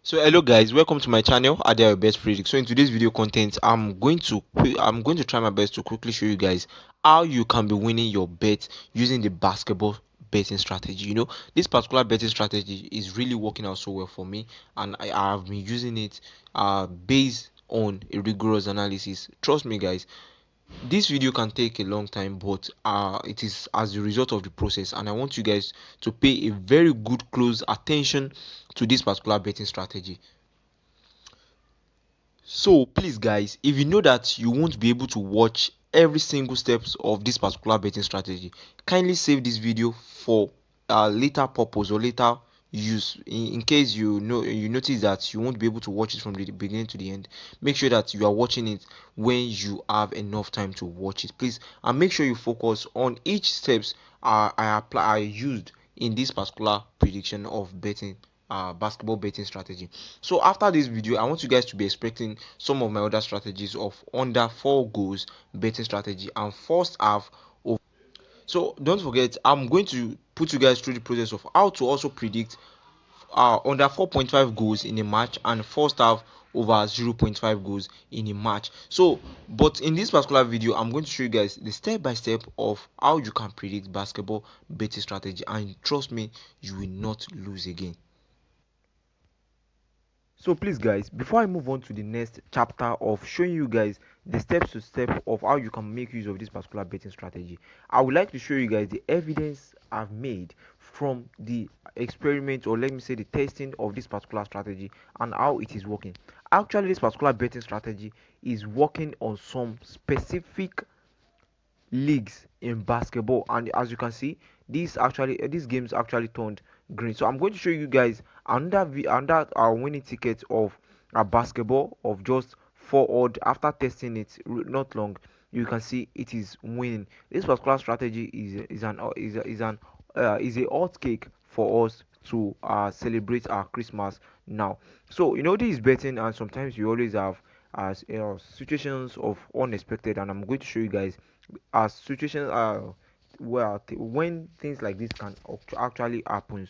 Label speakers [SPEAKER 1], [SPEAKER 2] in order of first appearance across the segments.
[SPEAKER 1] So hello guys, welcome to my channel. Are there your best predict? So in today's video content, I'm going to try my best to quickly show you guys how you can be winning your bet using the basketball betting strategy. This particular betting strategy is really working out so well for me, and I have been using it based on a rigorous analysis. Trust me guys, this video can take a long time, but it is as a result of the process, and I want you guys to pay a very good close attention to this particular betting strategy. So please guys, if you know that you won't be able to watch every single steps of this particular betting strategy, kindly save this video for later purpose or later use. In case you notice that you won't be able to watch it from the beginning to the end, make sure that you are watching it when you have enough time to watch it, please, and make sure you focus on each steps I used in this particular prediction of betting basketball betting strategy. So after this video, I want you guys to be expecting some of my other strategies of under 4 goals betting strategy and first half of. So don't forget, I'm going to put you guys through the process of how to also predict under 4.5 goals in a match and first half over 0.5 goals in a match. So but in this particular video, I'm going to show you guys the step by step of how you can predict basketball betting strategy, and trust me, you will not lose again. So please guys, before I move on to the next chapter of showing you guys the steps to step of how you can make use of this particular betting strategy, I would like to show you guys the evidence I've made from the experiment, or let me say the testing of this particular strategy and how it is working. Actually, this particular betting strategy is working on some specific leagues in basketball, and as you can see, these games actually turned green. So I'm going to show you guys another our winning ticket of a basketball of just 4 odd. After testing it not long, you can see it is winning. This particular strategy is a hot cake for us to celebrate our Christmas now. So this is betting, and sometimes you always have as situations of unexpected, and I'm going to show you guys as situations when things like this can actually happen.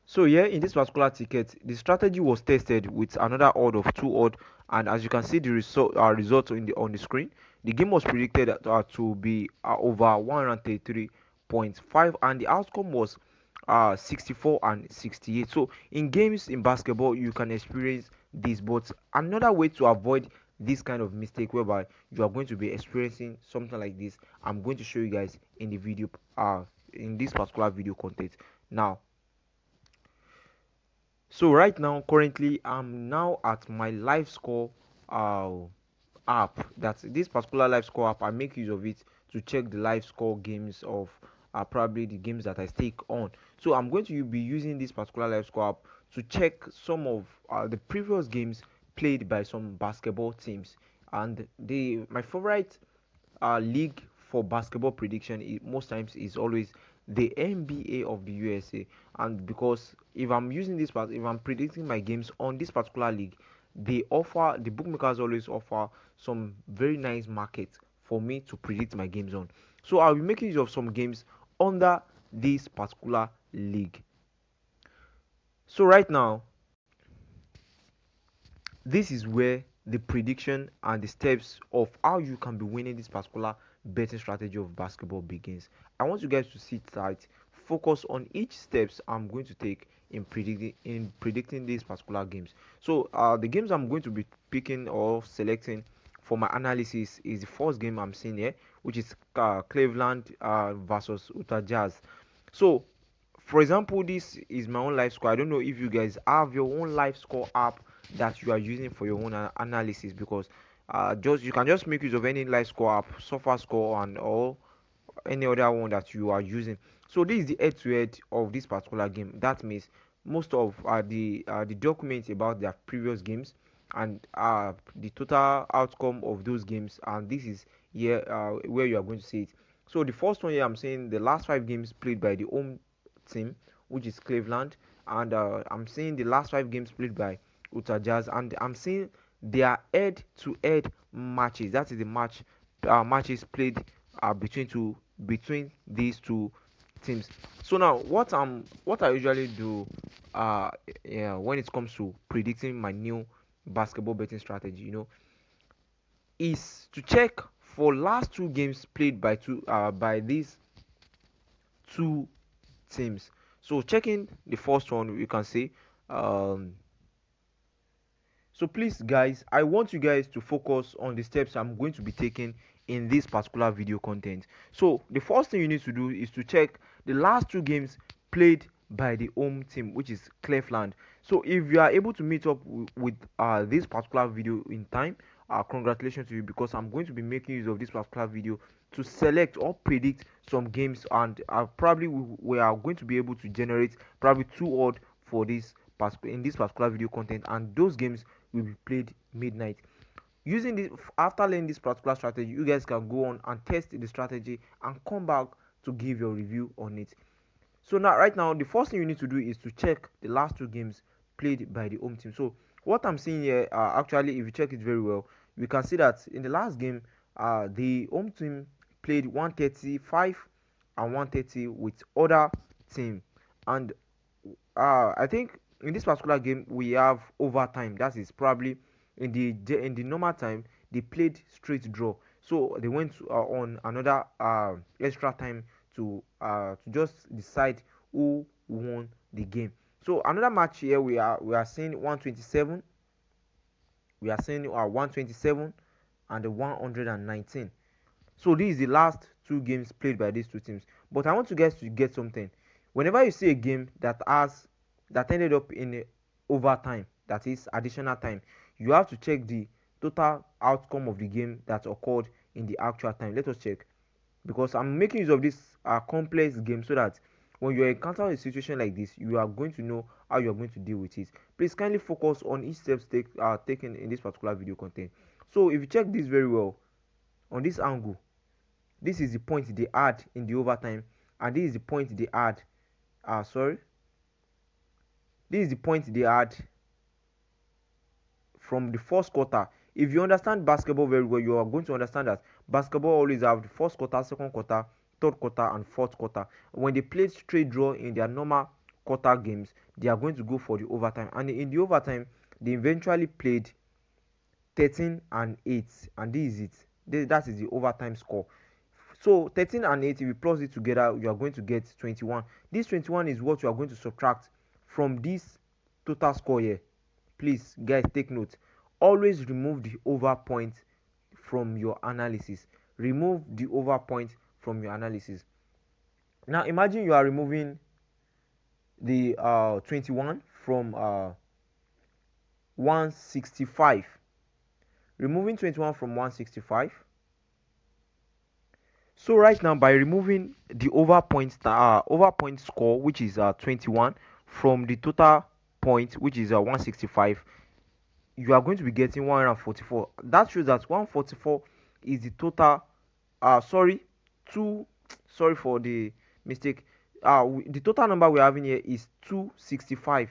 [SPEAKER 1] So here in this particular ticket, the strategy was tested with another odd of 2 odd, and as you can see the result on the screen, the game was predicted to be over 133.5, and the outcome was 64 and 68. So in games in basketball, you can experience this, but another way to avoid this kind of mistake whereby you are going to be experiencing something like this, I'm going to show you guys in the video, in this particular video content now. So right now, currently, I'm now at my live score uh, app. That's this particular live score app. I make use of it to check the live score games of probably the games that I stake on. So I'm going to be using this particular live score app to check some of the previous games played by some basketball teams. And my favorite league for basketball prediction most times is always the NBA of the USA. And because if I'm predicting my games on this particular league, the bookmakers always offer some very nice markets for me to predict my games on. So I'll be making use of some games under this particular league. So right now, this is where the prediction and the steps of how you can be winning this particular betting strategy of basketball begins. I want you guys to sit tight, focus on each steps I'm going to take in predicting these particular games. So the games I'm going to be picking or selecting for my analysis is the first game I'm seeing here, which is Cleveland versus Utah Jazz. So for example, this is my own live score. I don't know if you guys have your own live score app that you are using for your own analysis, because just you can just make use of any live score app, sofa score, and or any other one that you are using. So this is the head to head of this particular game. That means most of the documents about their previous games and the total outcome of those games, and this is here where you are going to see it. So the first one here, I'm saying the last 5 games played by the home team, which is Cleveland, and I'm seeing the last 5 games played by Utah Jazz, and I'm seeing their head-to-head matches. That is the matches played between these two teams. So now what I usually do yeah, when it comes to predicting my new basketball betting strategy, is to check for last two games played by these two teams. So checking the first one, you can say, um, so please guys, I want you guys to focus on the steps I'm going to be taking in this particular video content. So the first thing you need to do is to check the last two games played by the home team, which is Cleveland. So if you are able to meet up with this particular video in time, congratulations to you, because I'm going to be making use of this particular video to select or predict some games, and probably we are going to be able to generate probably two odd for this in this particular video content, and those games will be played midnight. Using this, after learning this particular strategy, you guys can go on and test the strategy and come back to give your review on it. So now, right now, the first thing you need to do is to check the last two games played by the home team. So what I'm seeing here, actually, if you check it very well, we can see that in the last game, the home team played 135 and 130 with other team, and I think in this particular game we have overtime. That is probably in the normal time they played straight draw, so they went on another extra time to just decide who won the game. So another match here, we are seeing 127, we are seeing 127 and the 119. So this is the last two games played by these two teams. But I want you guys to get something. Whenever you see a game that ended up in a overtime, that is additional time, you have to check the total outcome of the game that occurred in the actual time. Let us check, because I'm making use of this complex game so that when you encounter a situation like this, you are going to know how you are going to deal with it. Please kindly focus on each steps taken in this particular video content. So if you check this very well on this angle, this is the point they add in the overtime, and this is the point they add. Sorry, this is the point they add from the first quarter. If you understand basketball very well, you are going to understand that basketball always have the first quarter, second quarter, third quarter, and fourth quarter. When they play straight draw in their normal quarter games, they are going to go for the overtime, and in the overtime, they eventually played 13 and 8, and this is it. That is the overtime score. So 13 and 8, if you plus it together, you are going to get 21. This 21 is what you are going to subtract from this total score here. Please guys, take note, always remove the over point from your analysis. Remove the over point from your analysis. Now imagine you are removing the 21 from 165. Removing 21 from 165. So right now, by removing the over point score, which is 21, from the total point, which is 165, you are going to be getting 144. That shows that 144 is the total. Sorry, two. Sorry for the mistake. The total number we're having here is 265.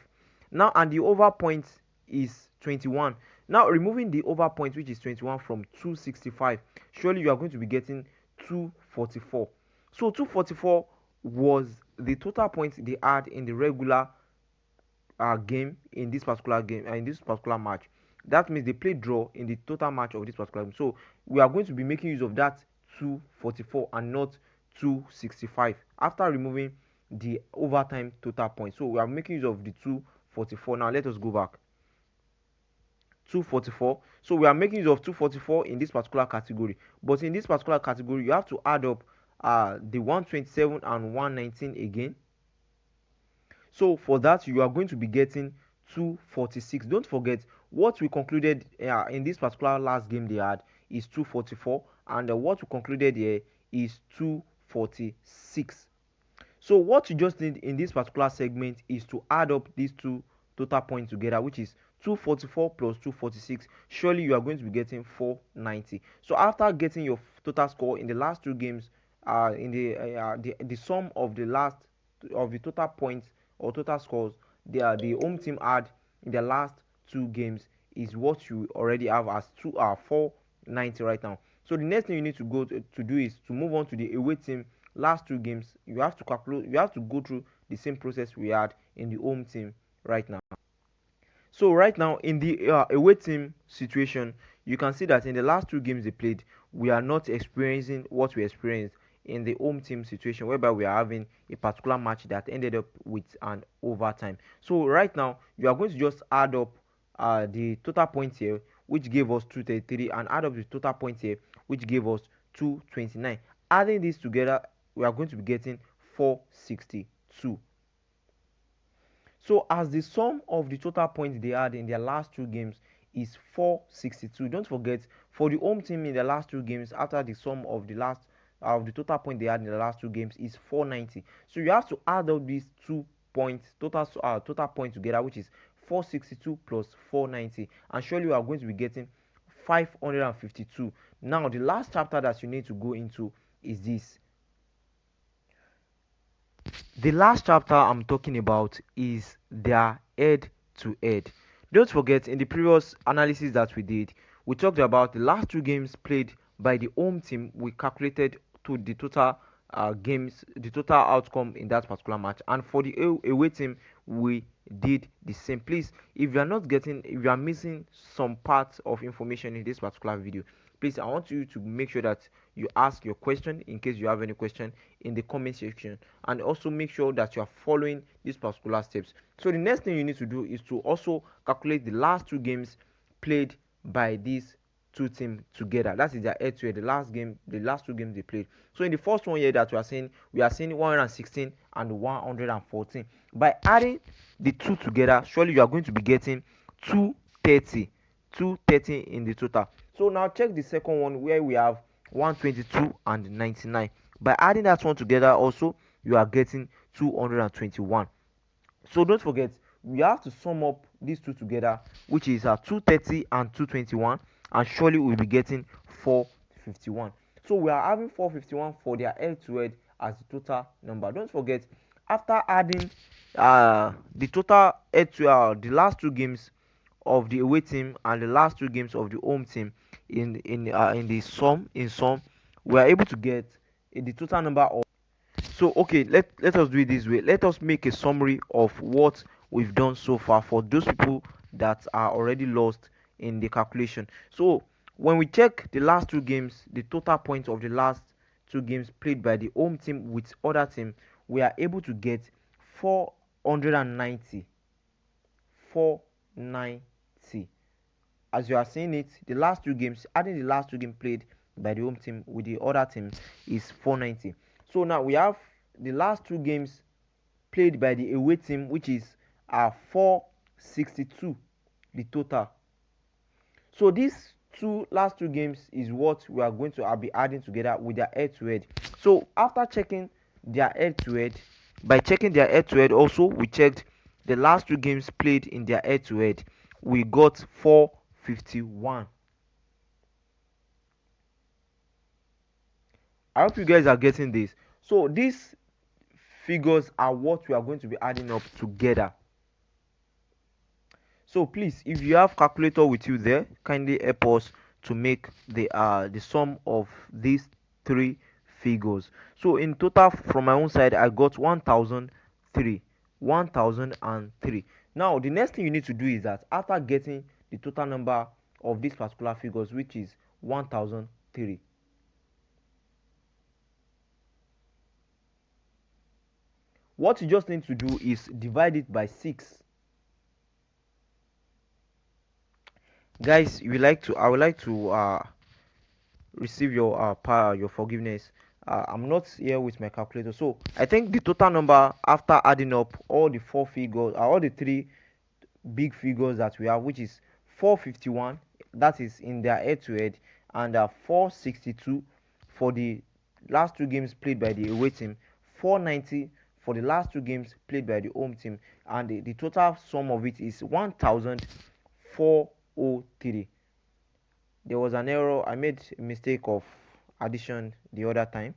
[SPEAKER 1] Now, and the over point is 21. Now, removing the over point, which is 21, from 265, surely you are going to be getting 244. So 244 was the total points they had in the regular game, in this particular game, in this particular match. That means they played draw in the total match of this particular game. So we are going to be making use of that 244 and not 265 after removing the overtime total points. So we are making use of the 244. Now let us go back. 244. So we are making use of 244 in this particular category, but in this particular category you have to add up the 127 and 119 again. So for that, you are going to be getting 246. Don't forget what we concluded in this particular last game they had is 244, and what we concluded here is 246. So what you just need in this particular segment is to add up these two total points together, which is 244 plus 246. Surely you are going to be getting 490. So after getting your total score in the last two games, in the sum of the total points or total scores the home team had in the last two games is what you already have as 490 right now. So the next thing you need to do is to move on to the away team last two games, you have to calculate, you have to go through the same process we had in the home team right now. So right now in the away team situation, you can see that in the last two games they played, we are not experiencing what we experienced in the home team situation, whereby we are having a particular match that ended up with an overtime. So right now you are going to just add up the total points here, which gave us 233, and add up the total points here, which gave us 229. Adding this together, we are going to be getting 462. So as the sum of the total points they had in their last two games is 462. Don't forget, for the home team in the last two games, after the sum of the total point they had in the last two games is 490. So you have to add up these 2 points, total points together, which is 462 plus 490, and surely you are going to be getting 552. Now the last chapter that you need to go into is this. The last chapter I'm talking about is their head to head. Don't forget, in the previous analysis that we did, we talked about the last two games played by the home team. We calculated to the total games, the total outcome in that particular match, and for the away team, we did the same. Please, if you are not getting, if you are missing some parts of information in this particular video, please, I want you to make sure that you ask your question in case you have any question in the comment section, and also make sure that you are following these particular steps. So the next thing you need to do is to also calculate the last two games played by these two teams together. That is their head to head, the last two games they played. So in the first one here that we are seeing 116 and 114. By adding the two together, surely you are going to be getting 230 in the total. So now check the second one where we have 122 and 99. By adding that one together also, you are getting 221. So don't forget, we have to sum up these two together, which is 230 and 221, and surely we'll be getting 451. So we are having 451 for their head to head as the total number. Don't forget, after adding the total head to the last two games of the away team and the last two games of the home team in the sum, we are able to get the total number of. So okay, let us do it this way. Let us make a summary of what we've done so far for those people that are already lost in the calculation. So when we check the last two games, the total points of the last two games played by the home team with other team, we are able to get 490. As you are seeing it, the last two games, adding the last two games played by the home team with the other team is 490. So now we have the last two games played by the away team, which is 462 the total. So these last two games is what we are going to be adding together with their head to head. So after checking their head to head, by checking their head to head also, we checked the last two games played in their head to head. We got 451. I hope you guys are getting this. So these figures are what we are going to be adding up together. So please, if you have calculator with you there, kindly help us to make the sum of these three figures. So in total, from my own side, I got 1003. Now the next thing you need to do is that after getting the total number of these particular figures, which is 1003, what you just need to do is divide it by 6. Guys, I would like to receive your your forgiveness. I'm not here with my calculator, so I think the total number after adding up all the four figures, all the three big figures that we have, which is 451, that is in their head to head, and 462 for the last two games played by the away team, 490 for the last two games played by the home team, and the total sum of it is 1403. There was an error. I made a mistake of addition the other time.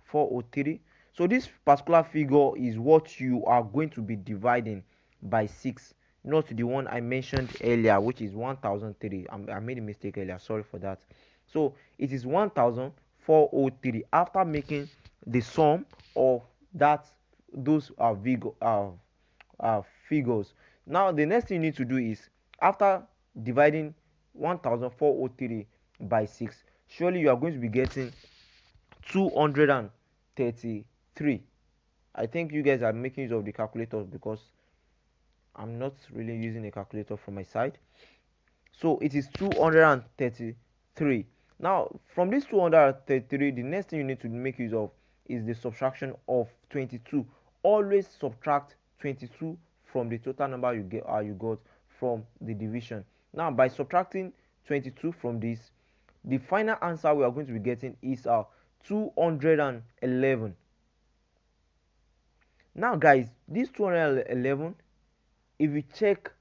[SPEAKER 1] 403. So this particular figure is what you are going to be dividing by 6, not the one I mentioned earlier, which is 1003. I made a mistake earlier, sorry for that. So it is 1403 after making the sum of that those figures. Now the next thing you need to do is, after dividing 1403 by 6, surely you are going to be getting 233. I think you guys are making use of the calculators because I'm not really using a calculator from my side. So it is 233. Now from this 233, the next thing you need to make use of is the subtraction of 22. Always subtract 22 from the total number you got from the division. Now by subtracting 22 from this, the final answer we are going to be getting is 211. Now guys, this 211, if you check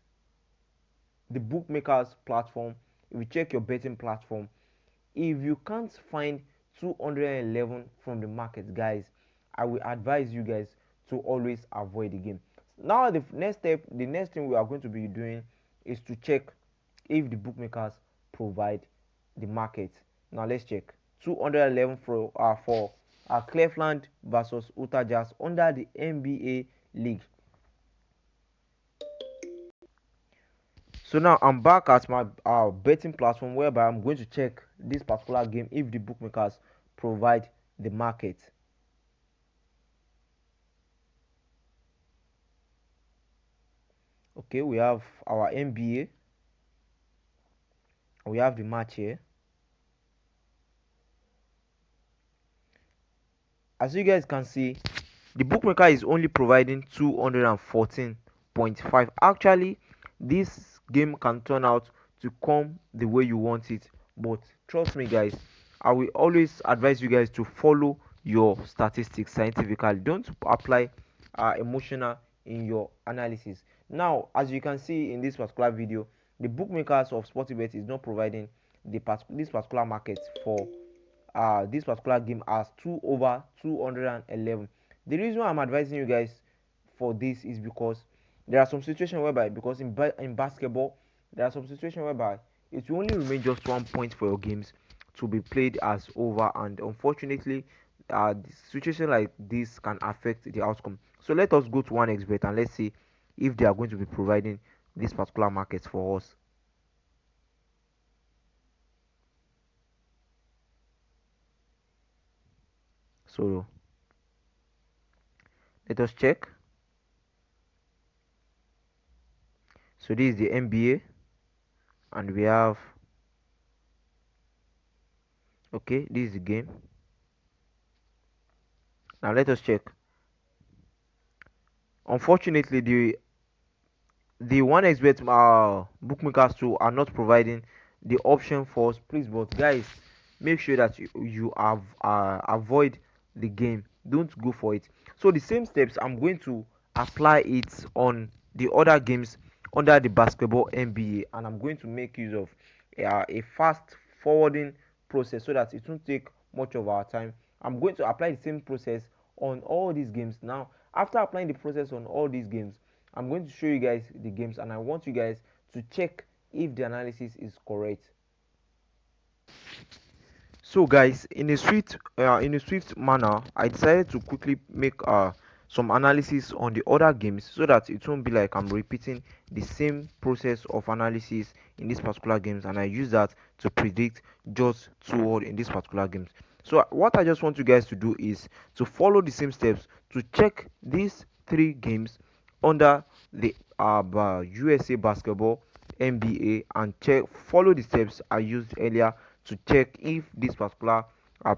[SPEAKER 1] the bookmakers platform, if you check your betting platform, if you can't find 211 from the market, guys, I will advise you guys to always avoid the game. Now the next thing we are going to be doing is to check if the bookmakers provide the market. Now let's check 211 for Cleveland versus Utah Jazz under the NBA league. So now I'm back at my betting platform, whereby I'm going to check this particular game if the bookmakers provide the market. Okay, we have our NBA. We have the match here. As you guys can see, the bookmaker is only providing 214.5. Actually, this game can turn out to come the way you want it, but trust me guys, I will always advise you guys to follow your statistics scientifically. Don't apply emotional in your analysis. Now as you can see in this particular video, the bookmakers of Sportybet is not providing this particular market for this particular game as 2/211. The reason why I'm advising you guys for this is because there are some situations whereby, because in basketball there are some situations whereby it will only remain just 1 point for your games to be played as over, and unfortunately the situation like this can affect the outcome. So let us go to 1xBet and let's see if they are going to be providing this particular market for us. So let us check. So this is the NBA, and we have, okay, this is the game. Now let us check. Unfortunately, the 1xBet bookmakers too are not providing the option for us, please. But guys, make sure that you have avoid the game. Don't go for it. So the same steps I'm going to apply it on the other games under the basketball NBA, and I'm going to make use of a fast forwarding process so that it won't take much of our time. I'm going to apply the same process on all these games. Now after applying the process on all these games, I'm going to show you guys the games, and I want you guys to check if the analysis is correct. So guys, in a swift manner, I decided to quickly make some analysis on the other games so that it won't be like I'm repeating the same process of analysis in this particular games, and I use that to predict just two odds in this particular games. So what I just want you guys to do is to follow the same steps to check these three games under the USA basketball NBA, and follow the steps I used earlier to check if this particular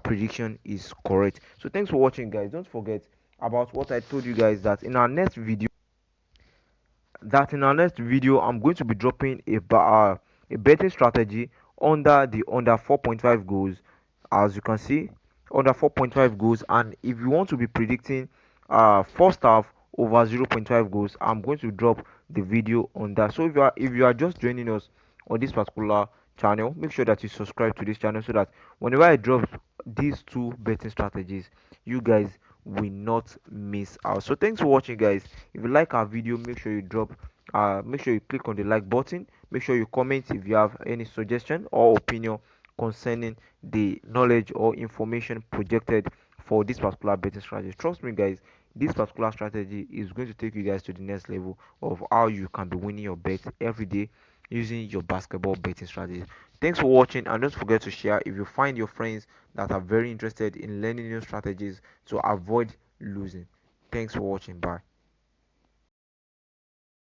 [SPEAKER 1] prediction is correct. So thanks for watching guys. Don't forget about what I told you guys, that in our next video I'm going to be dropping a betting strategy under 4.5 goals. As you can see, under 4.5 goals, and if you want to be predicting first half over 0.5 goals, I'm going to drop the video on that. So if you are just joining us on this particular channel, make sure that you subscribe to this channel so that whenever I drop these two betting strategies, you guys will not miss out. So thanks for watching guys. If you like our video, make sure you click on the like button. Make sure you comment if you have any suggestion or opinion concerning the knowledge or information projected for this particular betting strategy. Trust me, guys, this particular strategy is going to take you guys to the next level of how you can be winning your bets every day using your basketball betting strategy. Thanks for watching, and don't forget to share if you find your friends that are very interested in learning new strategies to avoid losing. Thanks for watching. Bye.